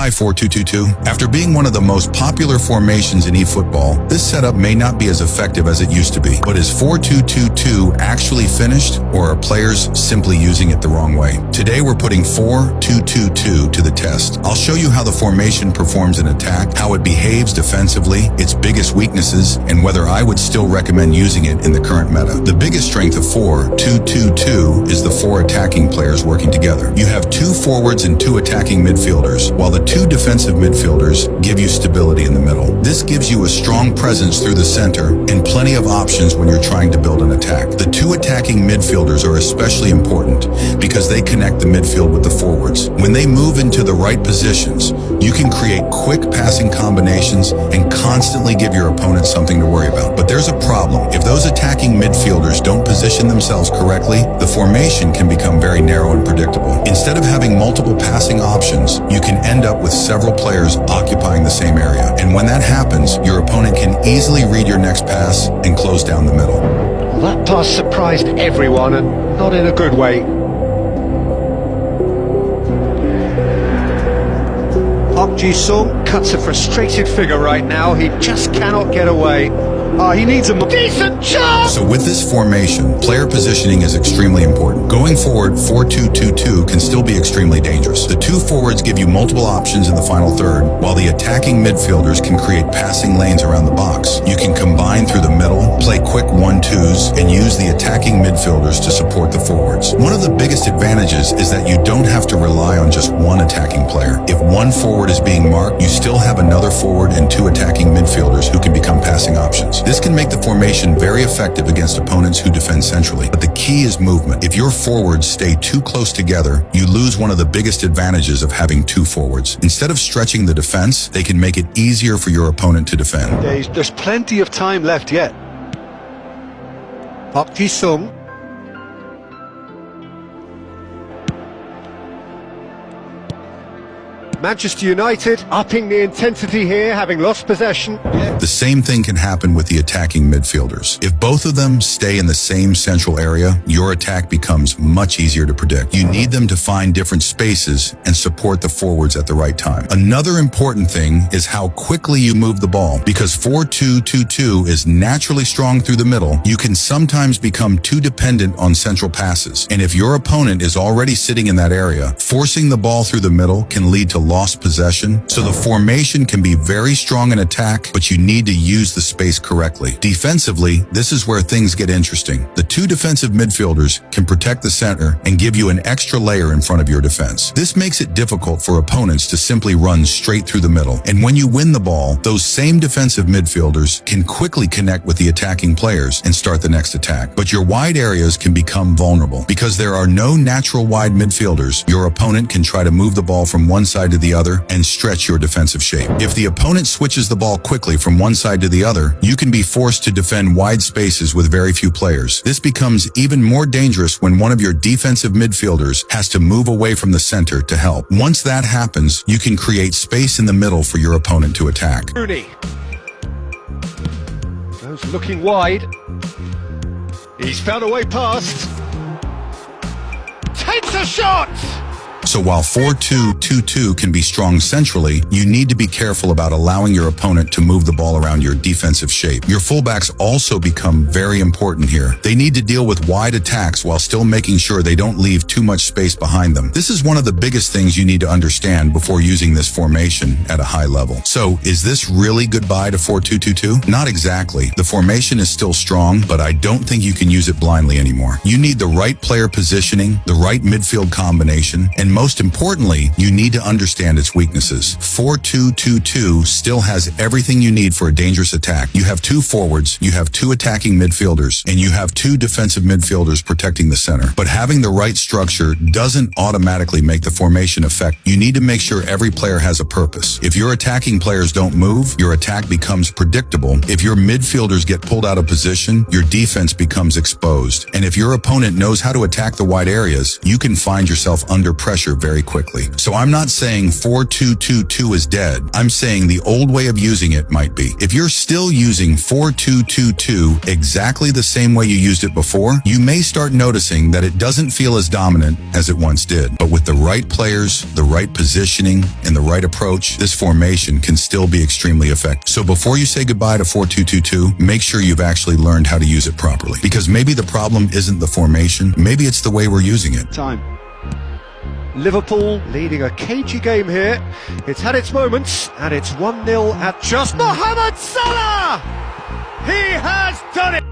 Why 4-2-2-2? After being one of the most popular formations in eFootball, this setup may not be as effective as it used to be. But is 4-2-2-2 actually finished, or are players simply using it the wrong way? Today we're putting 4-2-2-2 to the test. I'll show you how the formation performs in attack, how it behaves defensively, its biggest weaknesses, and whether I would still recommend using it in the current meta. The biggest strength of 4-2-2-2 is the 4 attacking players working together. You have 2 forwards and 2 attacking midfielders, while the 2 defensive midfielders give you stability in the middle. This gives you a strong presence through the center and plenty of options when you're trying to build an attack. The 2 attacking midfielders are especially important because they connect the midfield with the forwards. When they move into the right positions, you can create quick passing combinations and constantly give your opponent something to worry about. But there's a problem. If those attacking midfielders don't position themselves correctly, the formation can become very narrow and predictable. Instead of having multiple passing options, you can end up with several players occupying the same area. And when that happens, your opponent can easily read your next pass and close down the middle. That pass surprised everyone, and not in a good way. Park Ji-sung cuts a frustrated figure right now. He just cannot get away. He needs a decent chance! So with this formation, player positioning is extremely important. Going forward, 4-2-2-2 can still be extremely dangerous. The 2 forwards give you multiple options in the final third, while the attacking midfielders can create passing lanes around the box. You can combine through the middle, play quick 1-2s, and use the attacking midfielders to support the forwards. One of the biggest advantages is that you don't have to rely on just one attacking player. If one forward is being marked, you still have another forward and 2 attacking midfielders who can become passing options. This can make the formation very effective against opponents who defend centrally. But the key is movement. If your forwards stay too close together, you lose one of the biggest advantages of having 2 forwards. Instead of stretching the defense, they can make it easier for your opponent to defend. There's plenty of time left yet. Park Ji-sung. Manchester United upping the intensity here, having lost possession. The same thing can happen with the attacking midfielders. If both of them stay in the same central area, your attack becomes much easier to predict. You need them to find different spaces and support the forwards at the right time. Another important thing is how quickly you move the ball. Because 4-2-2-2 is naturally strong through the middle, you can sometimes become too dependent on central passes. And if your opponent is already sitting in that area, forcing the ball through the middle can lead to lost possession. So the formation can be very strong in attack, but you need to use the space correctly. Defensively, this is where things get interesting. The 2 defensive midfielders can protect the center and give you an extra layer in front of your defense. This makes it difficult for opponents to simply run straight through the middle. And when you win the ball, those same defensive midfielders can quickly connect with the attacking players and start the next attack. But your wide areas can become vulnerable. Because there are no natural wide midfielders, your opponent can try to move the ball from one side to the other and stretch your defensive shape. If the opponent switches the ball quickly from one side to the other, you can be forced to defend wide spaces with very few players. This becomes even more dangerous when one of your defensive midfielders has to move away from the center to help. Once that happens, you can create space in the middle for your opponent to attack. Rooney goes looking wide. He's found a way past. Takes a shot! So while 4-2-2-2 can be strong centrally, you need to be careful about allowing your opponent to move the ball around your defensive shape. Your fullbacks also become very important here. They need to deal with wide attacks while still making sure they don't leave too much space behind them. This is one of the biggest things you need to understand before using this formation at a high level. So is this really goodbye to 4-2-2-2? Not exactly. The formation is still strong, but I don't think you can use it blindly anymore. You need the right player positioning, the right midfield combination, and most importantly, you need to understand its weaknesses. 4-2-2-2 still has everything you need for a dangerous attack. You have 2 forwards, you have 2 attacking midfielders, and you have 2 defensive midfielders protecting the center. But having the right structure doesn't automatically make the formation effective. You need to make sure every player has a purpose. If your attacking players don't move, your attack becomes predictable. If your midfielders get pulled out of position, your defense becomes exposed. And if your opponent knows how to attack the wide areas, you can find yourself under pressure structure very quickly. So I'm not saying 4-2-2-2 is dead. I'm saying the old way of using it might be. If you're still using 4-2-2-2 exactly the same way you used it before, you may start noticing that it doesn't feel as dominant as it once did. But with the right players, the right positioning, and the right approach, this formation can still be extremely effective. So before you say goodbye to 4-2-2-2, make sure you've actually learned how to use it properly. Because maybe the problem isn't the formation, maybe it's the way we're using it. Time. Liverpool leading a cagey game here. It's had its moments, and it's 1-0 at just Mohamed Salah! He has done it!